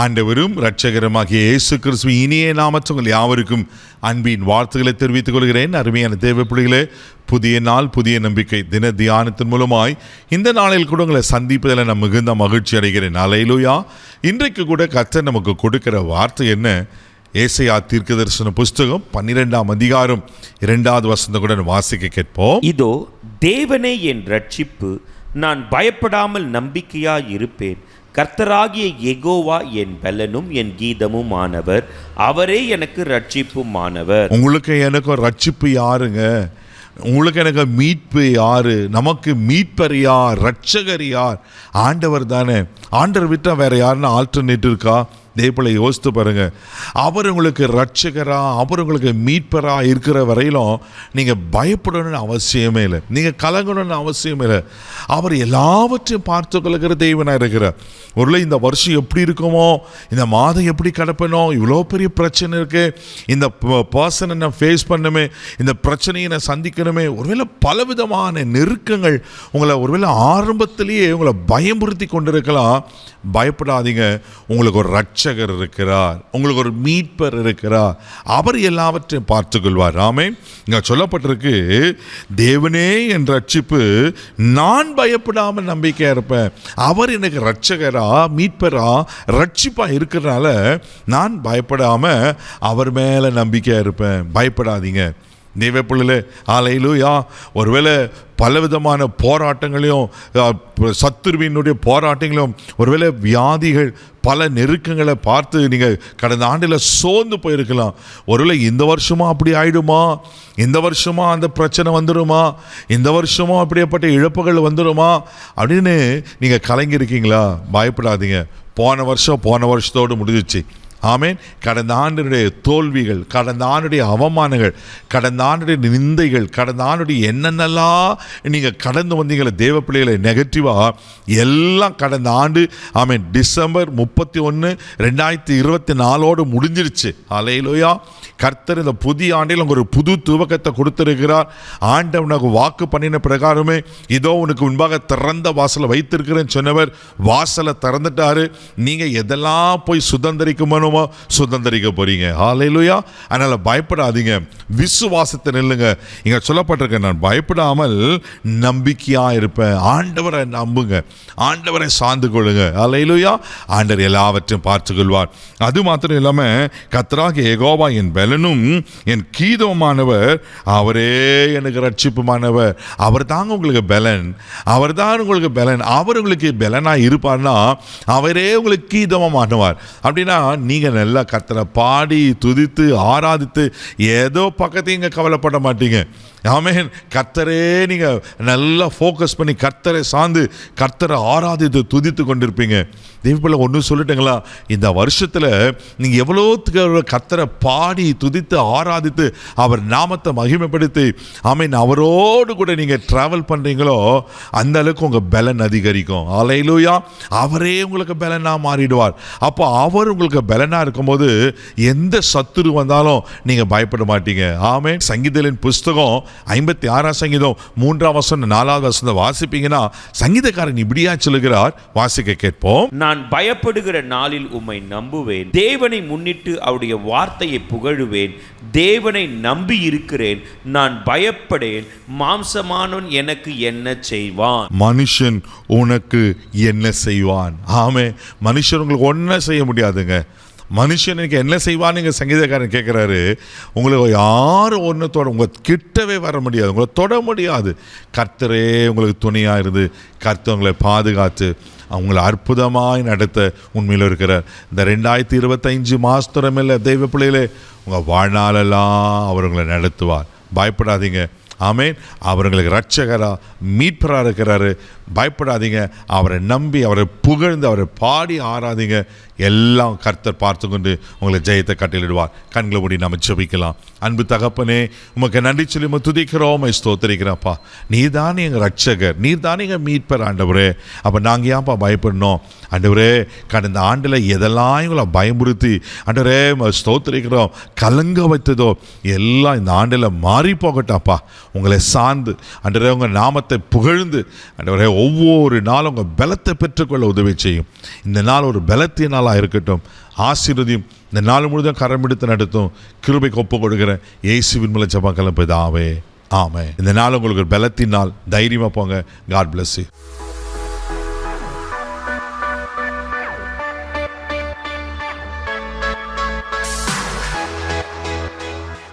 ஆண்டவரும் இரட்சகருமாகிய இயேசு கிறிஸ்துவின் இனிய நாமத்தில் உங்கள் யாவருக்கும் அன்பின் வாழ்த்துக்களை தெரிவித்துக் கொள்கிறேன். அருமையான தேவ பிள்ளைகளே, புதிய நாள் புதிய நம்பிக்கை தின தியானத்தின் மூலமாய் இந்த நாளில் கூட உங்களை சந்திப்பதில் நான் மிகுந்த மகிழ்ச்சி அடைகிறேன். அல்லேலூயா. இன்றைக்கு கூட கர்த்தர் நமக்கு கொடுக்கிற வார்த்தை என்ன? ஏசாயா தீர்க்கதரிசன புஸ்தகம் 12ஆம் அதிகாரம் 2வது வசனத்துடன் வாசிக்க கேட்போம். இதோ தேவனே என் ரட்சிப்பு, நான் பயப்படாமல் நம்பிக்கையாய் இருப்பேன். கர்த்தராகிய யெகோவா என் பலனும் என் கீதமும் ஆனவர், அவரே எனக்கு ரட்சிப்பும் ஆனவர். உங்களுக்கு எனக்கு ரட்சிப்பு யாருங்க? உங்களுக்கு எனக்கு மீட்பு யாரு? நமக்கு மீட்பர் யார்? ரட்சகர் யார்? ஆண்டவர் தானே. ஆண்டவர் விட்டா வேற யாருன்னா ஆல்டர்னேட் இருக்கா? தேவப்பிள்ளை யோசித்து பாருங்க. அவர் உங்களுக்கு ரட்சகரா, அவர் உங்களுக்கு மீட்பரா இருக்கிற வரையிலும் நீங்கள் பயப்படணும்னு அவசியமே இல்லை, நீங்கள் கலங்கணும்னு அவசியமே இல்லை. அவர் எல்லாவற்றையும் பார்த்து கொள்கிற தெய்வனாக இருக்கிறார். ஒருவேளை இந்த வருஷம் எப்படி இருக்குமோ, இந்த மாதம் எப்படி கிடப்பனோ, இவ்வளோ பெரிய பிரச்சனை இருக்கு, இந்த பர்சனை நான் ஃபேஸ் பண்ணுமே, இந்த பிரச்சனையை நான் சந்திக்கணுமே, ஒருவேளை பலவிதமான நெருக்கங்கள் உங்களை ஒருவேளை ஆரம்பத்திலேயே உங்களை பயமுறுத்தி கொண்டிருக்கலாம். பயப்படாதீங்க. உங்களுக்கு ஒரு ரட்சகர் இருக்கிறார், உங்களுக்கு ஒரு மீட்பர் இருக்கிறார். அவர் எல்லாவற்றையும் பார்த்துக்கொள்வார். ஆமென். இங்கே சொல்லப்பட்டிருக்கு, தேவனே என் ரட்சிப்பு, நான் பயப்படாமல் நம்பிக்கையாக இருப்பேன். அவர் எனக்கு ரட்சகரா, மீட்பரா, ரட்சிப்பா இருக்கிறனால நான் பயப்படாமல் அவர் மேலே நம்பிக்கையாக இருப்பேன். பயப்படாதீங்க தேவப்பிள்ளைகளே. அல்லேலூயா. ஒருவேளை பலவிதமான போராட்டங்களையும் சத்துருவினுடைய போராட்டங்களையும், ஒருவேளை வியாதிகள், பல நெருக்கங்களை பார்த்து நீங்கள் கடந்த ஆண்டில் சோர்ந்து போயிருக்கலாம். ஒருவேளை இந்த வருஷமா அப்படி ஆயிடுமா, இந்த வருஷமா அந்த பிரச்சனை வந்துடுமா, இந்த வருஷமா அப்படியேப்பட்ட இழப்புகள் வந்துடுமா அப்படின்னு நீங்கள் கலங்கியிருக்கீங்களா? பயப்படாதீங்க. போன வருஷத்தோடு முடிஞ்சிச்சு. ஆமேன். கடந்த ஆண்டுடைய தோல்விகள், கடந்த ஆண்டுடைய அவமானங்கள், கடந்த ஆண்டுடைய நிந்தைகள், கடந்த ஆண்டுடைய என்னென்னலாம் நீங்கள் கடந்து வந்தீங்களே தேவ பிள்ளைகளை, நெகட்டிவாக எல்லாம் கடந்த ஆண்டு ஆமேன் டிசம்பர் 31, 2024 முடிஞ்சிருச்சு. அல்லேலூயா. கர்த்தர் இந்த புதிய ஆண்டில் உங்களுக்கு ஒரு புது துவக்கத்தை கொடுத்திருக்கிறார். ஆண்டவர் உனக்கு வாக்கு பண்ணின பிரகாரமே இதோ உனக்கு முன்பாக திறந்த வாசலை வைத்திருக்கிறேன்னு சொன்னவர் வாசலை திறந்துட்டாரு. நீங்கள் எதெல்லாம் போய் சுதந்திரிக்கணும் சுதந்திரிக்க போறீங்க. ஹல்லேலூயா. அதனால பயப்படாதீங்க, விசுவாசத்தை நில்லுங்க. இங்க சொல்லப்பட்டிருக்க, நான் பயப்படாமல் நம்பிக்கையா இருப்பேன். ஆண்டவரை நம்புங்க, ஆண்டவரை சார்ந்து கொள்ளுங்க. ஹல்லேலூயா. ஆண்டவர் எல்லாவற்றையும் பார்த்து கொள்வார். அது மாத்திரம் இல்லாம கர்த்தராகிய யெகோவா என் பலனும் என் கீதமானவர், அவரே எனக்கு ரட்சிப்புமானவர். அவர் தாங்க உங்களுக்கு பலன், அவர் தான் உங்களுக்கு பலன். அவர் உங்களுக்கு பலனா இருப்பார்னா அவரே உங்களுக்கு கீதமானவர். அப்படின்னா நீங்க நல்லா கர்த்தரை பாடி துதித்து ஆராதித்து ஏதோ பக்கத்தையும் கவலைப்பட மாட்டீங்க. ஆமென். கர்த்தரே நீங்க நல்லா ஃபோக்கஸ் பண்ணி கர்த்தரை சார்ந்து கர்த்தரை ஆராதித்து துதித்து கொண்டிருப்பீங்க. தேவப்பிள்ளை ஒன்று சொல்லட்டுங்களா? இந்த வருஷத்தில் நீங்கள் எவ்வளோ கர்த்தரை பாடி துதித்து ஆராதித்து அவர் நாமத்தை மகிமைப்படுத்தி ஆமென் அவரோடு கூட நீங்கள் ட்ராவல் பண்ணுறீங்களோ அந்த அளவுக்கு உங்கள் பலன் அதிகரிக்கும். அல்லேலூயா. அவரே உங்களுக்கு பலனாக மாறிடுவார். அப்போ அவர் உங்களுக்கு பலனாக இருக்கும்போது எந்த சத்துரு வந்தாலும் நீங்கள் பயப்பட மாட்டீங்க. ஆமென். சங்கீதத்தின் புஸ்தகம் 56ஆம் சங்கீதம் 3ஆம் வசனம் 4வது வசனம் வாசிப்பீங்கன்னா சங்கீதக்காரன் இப்படியா சொல்லுகிறார், வாசிக்க கேட்போம். நான் பயப்படுகிற நாளில் உம்மை நம்புவேன், தேவனை முன்னிட்டு அவருடைய வார்த்தையை புகழுவேன். தேவனை நம்பி இருக்கிறேன், நான் பயப்படேன். மாம்சமானவன் எனக்கு என்ன செய்வான்? மனுஷன் உனக்கு என்ன செய்வான்? ஆமே. மனுஷன் உங்களுக்கு ஒன்றும் செய்ய முடியாதுங்க. மனுஷனுக்கு என்ன செய்வான்னு நீங்கள் சங்கீதக்காரன் கேட்குறாரு. உங்களுக்கு யாரும் ஒன்றத்தோட உங்கள் கிட்டவே வர முடியாது, உங்களை தொட முடியாது. கர்த்தரே உங்களுக்கு துணையாக இருந்து கர்த்தர் உங்களை பாதுகாத்து அவங்கள அற்புதமாய் நடத்த உண்மையில் இருக்கிறார். இந்த 2025 மாதத்திரமில்லை தெய்வ பிள்ளைகளே, உங்கள் வாழ்நாளெல்லாம் அவர் உங்களை நடத்துவார். பயப்படாதீங்க. ஆமென். அவர் உங்களுக்கு ரட்சகரா, மீட்பராக இருக்கிறாரு. பயப்படாதீங்க. அவரை நம்பி அவரை புகழ்ந்து அவரை பாடி ஆராதிங்க. எல்லாம் கர்த்தர் பார்த்து கொண்டு உங்களை ஜெயத்தை கட்டளிடுவார். கண்களை மூடி நம்ம ஜெபிக்கலாம். அன்பு தகப்பனே, உமக்கு நன்றி சொல்லி துதிக்கிறோம், ஸ்தோத்திரிக்கிறப்பா. நீர் தானே எங்கள் ரட்சகர், நீர் தானே எங்கள் மீட்பர் ஆண்டவரே. அப்போ நாங்கள் ஏன்ப்பா பயப்படணும் ஆண்டவரே? கடந்த ஆண்டில் எதெல்லாம் எங்களை பயமுறுத்தி ஆண்டவரே ஸ்தோத்திரிக்கிறோம் கலங்க வைத்ததோ எல்லாம் இந்த ஆண்டில் மாறி போகட்டாப்பா. உங்களை சார்ந்து ஆண்டவரே உங்கள் நாமத்தை புகழ்ந்து ஆண்டவரே ஒவ்வொரு நாளும் உங்கள் பலத்தை பெற்றுக்கொள்ள உதவி செய்யும். இந்த நாள் ஒரு பலத்தின் நாளாக இருக்கட்டும். ஆசீர்வதியும். இந்த நாள் முழுதும் கரம் எடுத்து நடத்தும். கிருபைக்கு ஒப்பு கொடுக்கிறேன் இயேசுவின் மூலம் ஜெபம் பிதாவே, ஆமென். இந்த நாள் உங்களுக்கு ஒரு பலத்தின் நாள். தைரியமாக போங்க. God bless you.